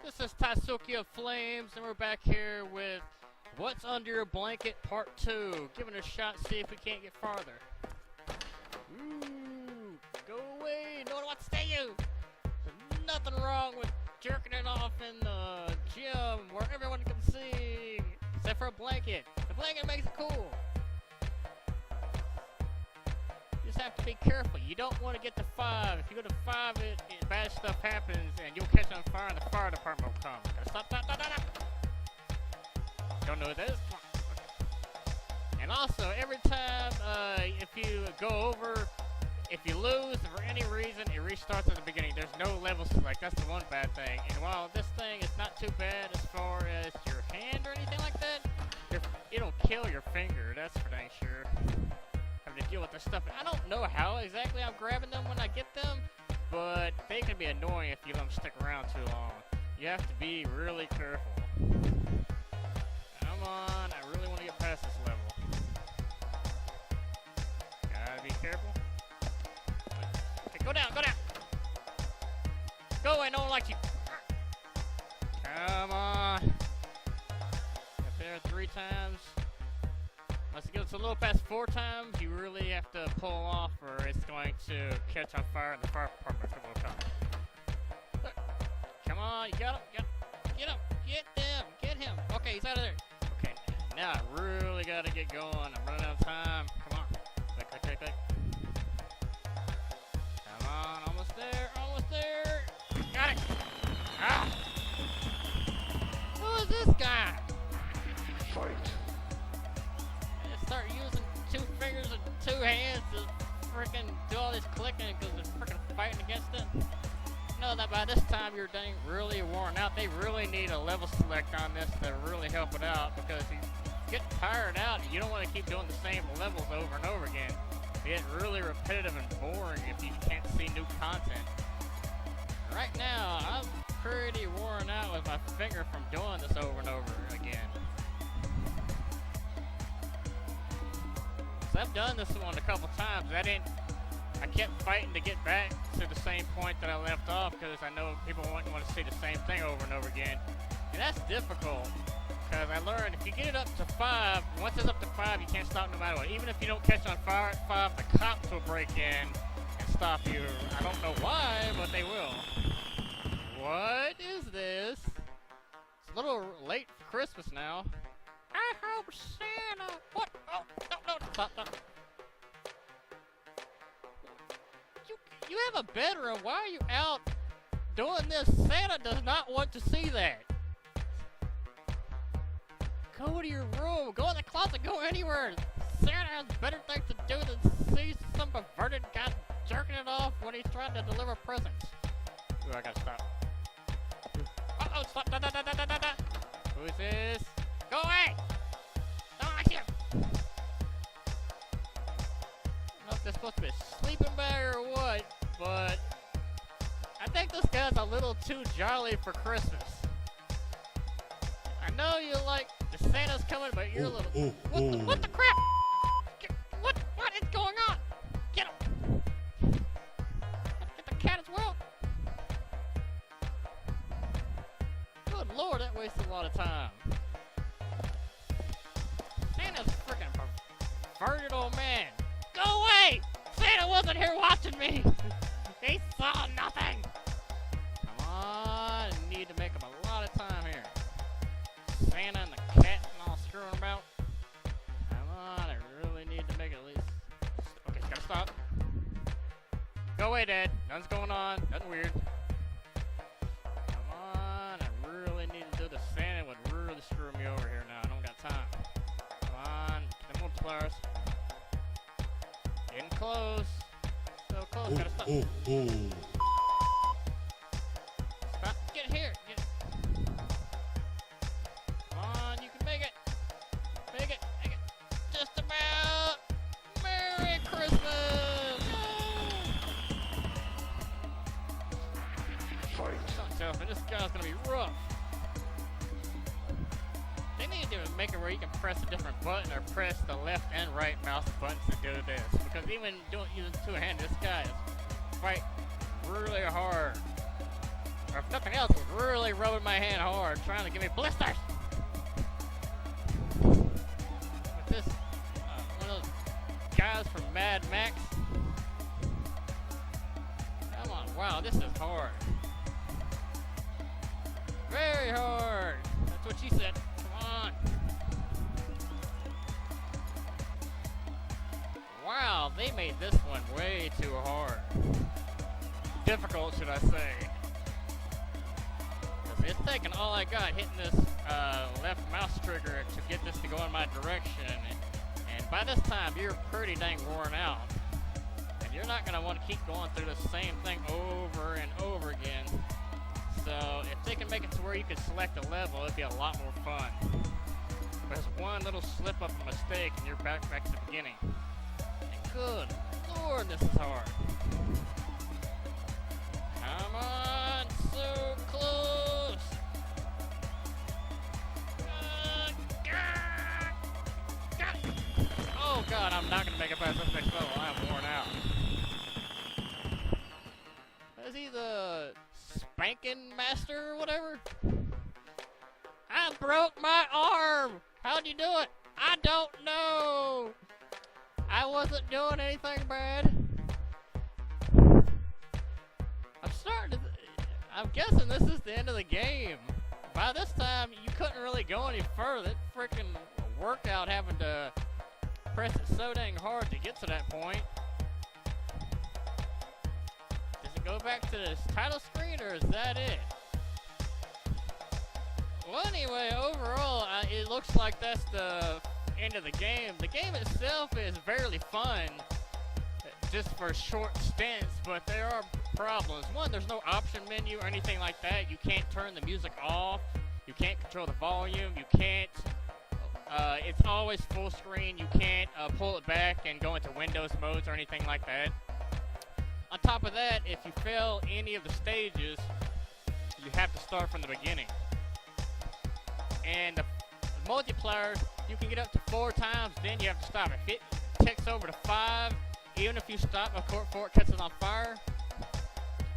This is Tatsuki of Flames, and we're back here with What's Under Your Blanket Part 2. Giving it a shot, see if we can't get farther. Ooh, go away, no one wants to stay you. There's nothing wrong with jerking it off in the gym where everyone can see, except for a blanket. The blanket makes it cool. You just have to be careful. You don't want to get to 5. If you go to 5, bad stuff happens, and you'll catch on fire, and the fire department will come. Gotta stop. Don't know what that is. And also, every time, if you go over, if you lose for any reason, it restarts at the beginning. There's no level select. That's the one bad thing. And while this thing is not too bad as far as your hand or anything like that, it'll kill your finger. That's for dang sure. Having to deal with this stuff. I don't know how exactly I'm grabbing them when I get them, but they can be annoying if you let them stick around too long. You have to be really careful. Come on, I really want to get past this level. Gotta be careful. Okay, go down. Go away, no one likes you. Come on. Up there 3 times. Once it gets a little past 4 times, you really have to pull off or it's going to catch on fire and the fire department will come. Come on, you got him. Get him. Okay, he's out of there. Okay, now I really got to get going. I'm running out of time. Come on. Click. Come on, almost there. Got it. Ah! Who is this guy? Fight. Start using 2 fingers and 2 hands to freaking do all this clicking because they're freaking fighting against it. Know that by this time you're dang really worn out. They really need a level select on this to really help it out because you get tired out and you don't want to keep doing the same levels over and over again. They get really repetitive and boring if you can't see new content. Right now, I'm pretty worn out with my finger from doing this over and over again. So I've done this one a couple times. I kept fighting to get back to the same point that I left off because I know people want to see the same thing over and over again. And that's difficult because I learned if you get it up to 5, once it's up to 5, you can't stop no matter what. Even if you don't catch on fire at 5, the cops will break in and stop you. I don't know why, but they will. What is this? It's a little late for Christmas now. I hope Santa. What? Oh, no, stop. You have a bedroom. Why are you out doing this? Santa does not want to see that. Go to your room. Go in the closet. Go anywhere. Santa has better things to do than see some perverted guy jerking it off when he's trying to deliver presents. Ooh, I gotta stop. Uh-oh, stop. Who is this? Go away! Don't like you! I don't know if they're supposed to be a sleeping bag or what, but I think this guy's a little too jolly for Christmas. I know you like the Santa's coming, but you're a little... What the crap? What is going on? Get him! Get the cat as well. Good lord, that wasted a lot of time. Santa's freaking perverted old man. Go away! Santa wasn't here watching me! He saw nothing! Come on, I need to make him a lot of time here. Santa and the cat and all screwing about. Come on, I really need to make it at least... Okay, gotta stop. Go away, Dad. Nothing's going on. Nothing weird. Come on, I really need to do the Santa would really screw me over here now. I don't got time. Them multipliers. Getting close. So close, gotta stop. Stop, get here. Come on, you can make it. Make it. Just about. Merry Christmas! Fight. Myself, and this guy's gonna be rough. They need to make it where you can press a different button or press the left and right mouse buttons to do this. Because even using 2 hands, this guy is fighting really hard. or if nothing else, was really rubbing my hand hard, trying to give me blisters. With this, one of those guys from Mad Max. Come on, wow, this is hard. Very hard. That's what she said. Come on. Wow, they made this one way too hard. Difficult, should I say. It's taking all I got hitting this left mouse trigger to get this to go in my direction. And by this time, you're pretty dang worn out. And you're not going to want to keep going through the same thing over and over again. So if they can make it to where you can select a level, it'd be a lot more fun. But it's one little slip up and mistake and you're back to the beginning. And good Lord, this is hard. Come on, so close. Oh God, I'm not gonna make it past this next level. I'm worn out. Is he the spanking master or whatever? I broke my arm. How'd you do it? I don't know. I wasn't doing anything bad. I'm guessing this is the end of the game. By this time, you couldn't really go any further. It freaking workout having to press it so dang hard to get to that point. Does it go back to this title screen, or is that it? Well, anyway, overall, it looks like that's the end of the game. The game itself is very fun, just for short stints, but there are problems. One, there's no option menu or anything like that. You can't turn the music off. You can't control the volume. You can't, it's always full screen. You can't pull it back and go into Windows modes or anything like that. On top of that, if you fail any of the stages, you have to start from the beginning. And the multiplayer, you can get up to 4 times, then you have to stop. If it ticks over to 5, even if you stop before it catches on fire,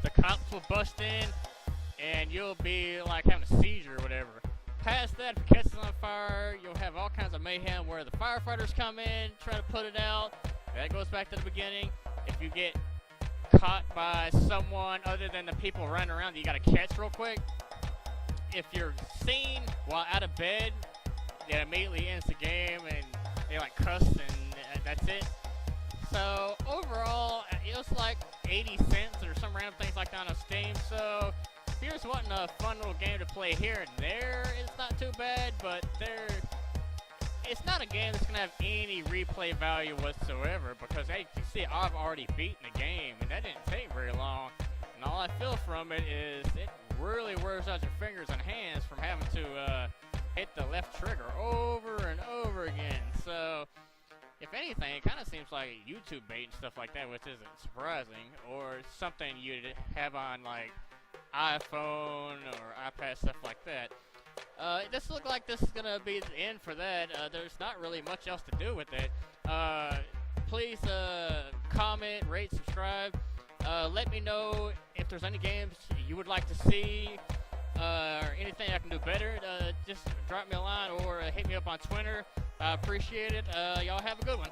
the cops will bust in, and you'll be like having a seizure or whatever. Past that, if it catches on fire, you'll have all kinds of mayhem where the firefighters come in, try to put it out. That goes back to the beginning. If you get caught by someone other than the people running around that you gotta catch real quick, if you're seen while out of bed, that immediately ends the game, and they like cuss, and that's it. So overall, it was like 80 cents or some random things like that on Steam. So if you're just wanting a fun little game to play here and there, it's not too bad. But it's not a game that's gonna have any replay value whatsoever, because as you can see, I've already beaten the game, and that didn't take very long. And all I feel from it is it really wears out your fingers and hands from having to hit the left trigger over and over again. So if anything, it kind of seems like YouTube bait and stuff like that, which isn't surprising, or something you'd have on like iPhone or iPad, stuff like that. It does look like this is gonna be the end for that. There's not really much else to do with it. Please comment, rate, subscribe. Let me know if there's any games you would like to see, or anything I can do better. Just drop me a line or hit me up on Twitter. I appreciate it. Y'all have a good one.